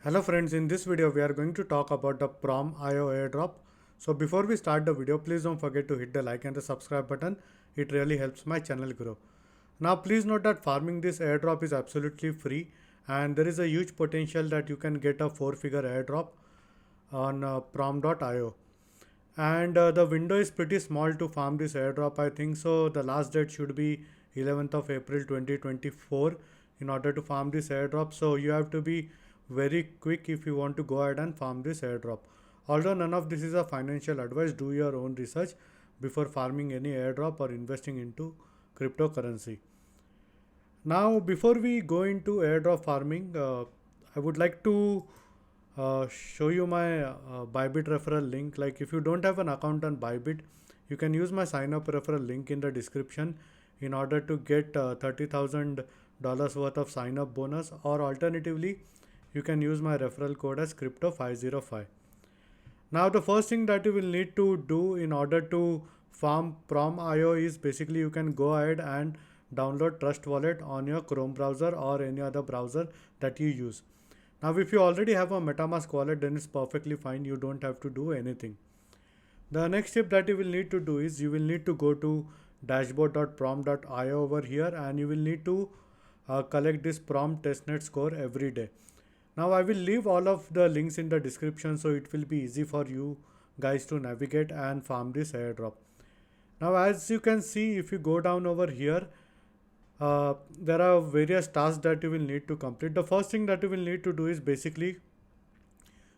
Hello friends, in this video we are going to talk about the Prom IO airdrop. So before we start the video, please don't forget to hit the like and the subscribe button. It really helps my channel grow. Now please note that farming this airdrop is absolutely free and there is a huge potential that you can get a 4-figure airdrop on prom.io. And the window is pretty small to farm this airdrop. I think so the last date should be 11th of April 2024 in order to farm this airdrop. So you have to be very quick if you want to go ahead and farm this airdrop. Although none of this is a financial advice, do your own research before farming any airdrop or investing into cryptocurrency. Now before we go into airdrop farming, I would like to show you my Bybit referral link. Like if you don't have an account on Bybit, you can use my sign up referral link in the description in order to get $30,000 worth of sign up bonus, or alternatively you can use my referral code as crypto505. Now the first thing that you will need to do in order to farm Prom IO is basically you can go ahead and download Trust Wallet on your Chrome browser or any other browser that you use. Now if you already have a MetaMask wallet, then it's perfectly fine, you don't have to do anything. The next step that you will need to do is you will need to go to dashboard.prom.io over here and you will need to collect this Prom testnet score every day. Now I will leave all of the links in the description so it will be easy for you guys to navigate and farm this airdrop. Now as you can see, if you go down over here, there are various tasks that you will need to complete. The first thing that you will need to do is basically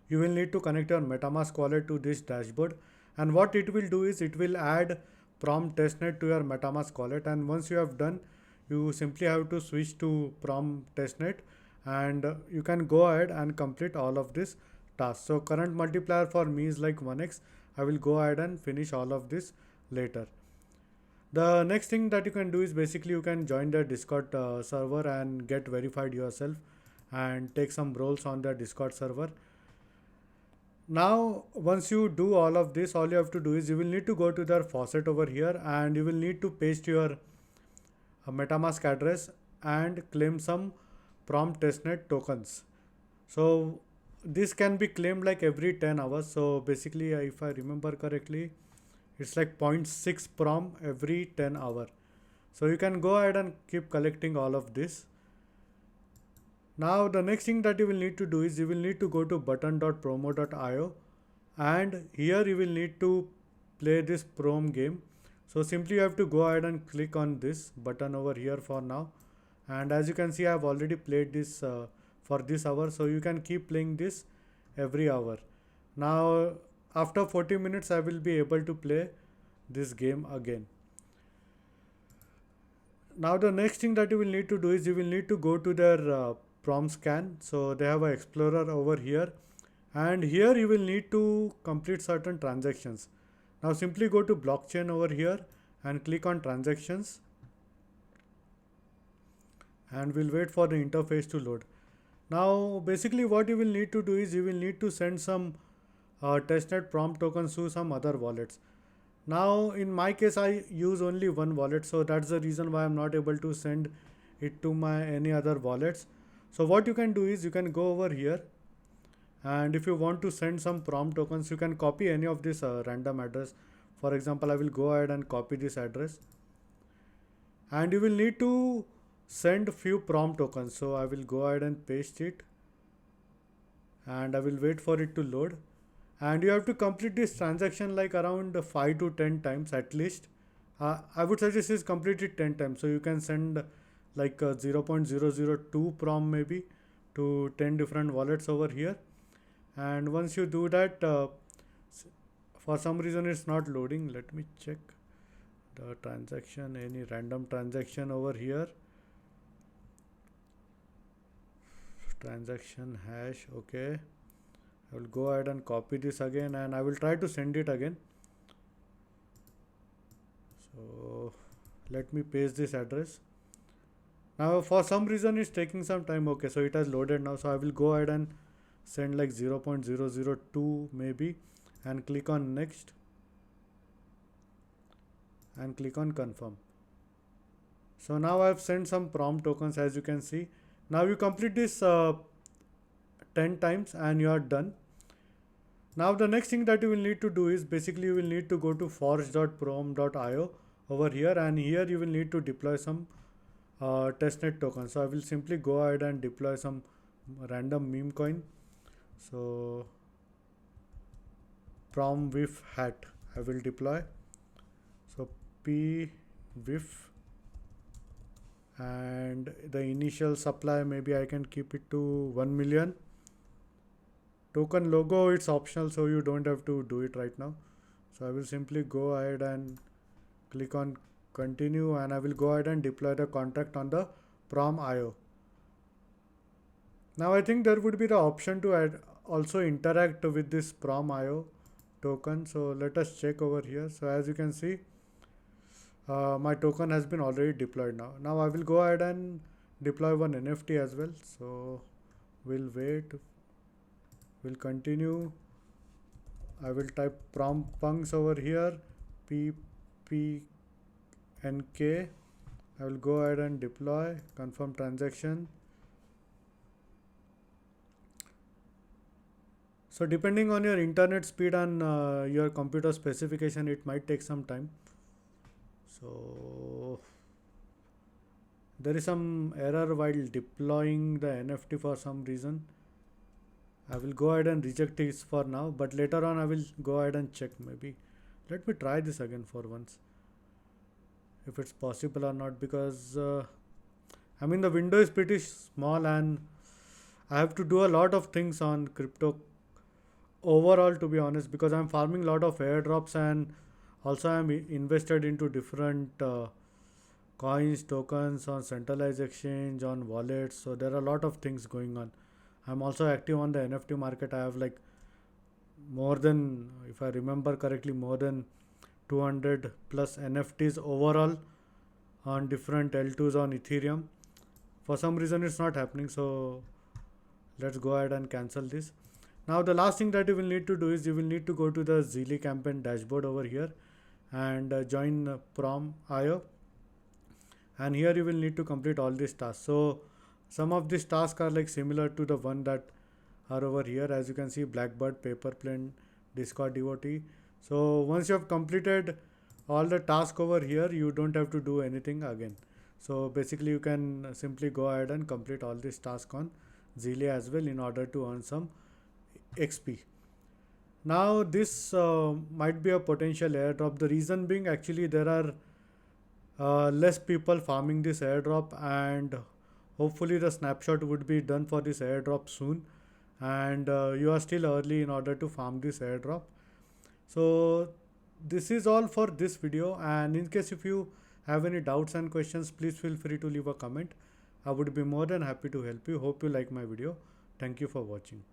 you will need to connect your MetaMask wallet to this dashboard, and what it will do is it will add Prom testnet to your MetaMask wallet, and once you have done, you simply have to switch to Prom testnet and you can go ahead and complete all of this tasks. So current multiplier for me is like 1x. I will go ahead and finish all of this later. The next thing that you can do is basically you can join the Discord server and get verified yourself and take some roles on the Discord server. Now once you do all of this, all you have to do is you will need to go to their faucet over here and you will need to paste your MetaMask address and claim some Prom testnet tokens. So this can be claimed like every 10 hours. So basically if I remember correctly, it's like 0.6 Prom every 10 hour. So you can go ahead and keep collecting all of this. Now the next thing that you will need to do is you will need to go to button.promo.io and here you will need to play this Prom game. So simply you have to go ahead and click on this button over here for now, and as you can see I have already played this for this hour, so you can keep playing this every hour. Now after 40 minutes I will be able to play this game again. Now the next thing that you will need to do is you will need to go to their Prom scan. So they have an explorer over here and here you will need to complete certain transactions. Now simply go to blockchain over here and click on transactions and we'll wait for the interface to load. Now basically what you will need to do is you will need to send some testnet Prom tokens to some other wallets. Now in my case I use only one wallet, so that's the reason why I'm not able to send it to my any other wallets. So what you can do is you can go over here and if you want to send some Prom tokens, you can copy any of this random address. For example, I will go ahead and copy this address and you will need to send few Prom tokens. So I will go ahead and paste it and I will wait for it to load, and you have to complete this transaction like around 5 to 10 times at least. I would suggest is complete it 10 times, so you can send like 0.002 Prom maybe to 10 different wallets over here. And once you do that, for some reason it's not loading. Let me check the transaction, any random transaction over here, transaction hash. Okay, I will go ahead and copy this again and I will try to send it again. So let me paste this address. Now for some reason it's taking some time. Okay, so it has loaded now, so I will go ahead and send like 0.002 maybe and click on next and click on confirm. So now I have sent some Prom tokens, as you can see. Now you complete this 10 times and you are done. Now the next thing that you will need to do is basically you will need to go to forge.prom.io over here, and here you will need to deploy some testnet tokens. So I will simply go ahead and deploy some random meme coin. So prom whiff hat I will deploy. So p whiff, and the initial supply maybe I can keep it to 1 million. Token logo, it's optional, so you don't have to do it right now. So I will simply go ahead and click on continue, and I will go ahead and deploy the contract on the Prom IO. Now I think there would be the option to add also interact with this Prom IO token. So let us check over here. So as you can see, my token has been already deployed now. Now I will go ahead and deploy one NFT as well. So we'll wait. We'll continue. I will type prom punks over here, ppnk. I will go ahead and deploy, confirm transaction. So depending on your internet speed and your computer specification, it might take some time. So there is some error while deploying the NFT for some reason. I will go ahead and reject this for now, but later on I will go ahead and check maybe. Let me try this again for once, if it's possible or not, because I mean the window is pretty small and I have to do a lot of things on crypto overall, to be honest, because I'm farming a lot of airdrops and also I'm invested into different coins, tokens on centralized exchange, on wallets. So there are a lot of things going on. I'm also active on the NFT market. I have like more than, if I remember correctly, more than 200 plus NFTs overall on different L2s on Ethereum. For some reason it's not happening, so let's go ahead and cancel this. Now the last thing that you will need to do is you will need to go to the Zeely campaign dashboard over here and join Prom IO, and here you will need to complete all these tasks. So some of these tasks are like similar to the one that are over here. As you can see, Blackbird, Paperplane, Discord devotee. So once you have completed all the tasks over here, you don't have to do anything again. So basically you can simply go ahead and complete all these tasks on Zeely as well in order to earn some XP. Now this might be a potential airdrop. The reason being, actually there are less people farming this airdrop, and hopefully the snapshot would be done for this airdrop soon, and you are still early in order to farm this airdrop. So this is all for this video, and in case if you have any doubts and questions, please feel free to leave a comment. I would be more than happy to help you. Hope you like my video. Thank you for watching.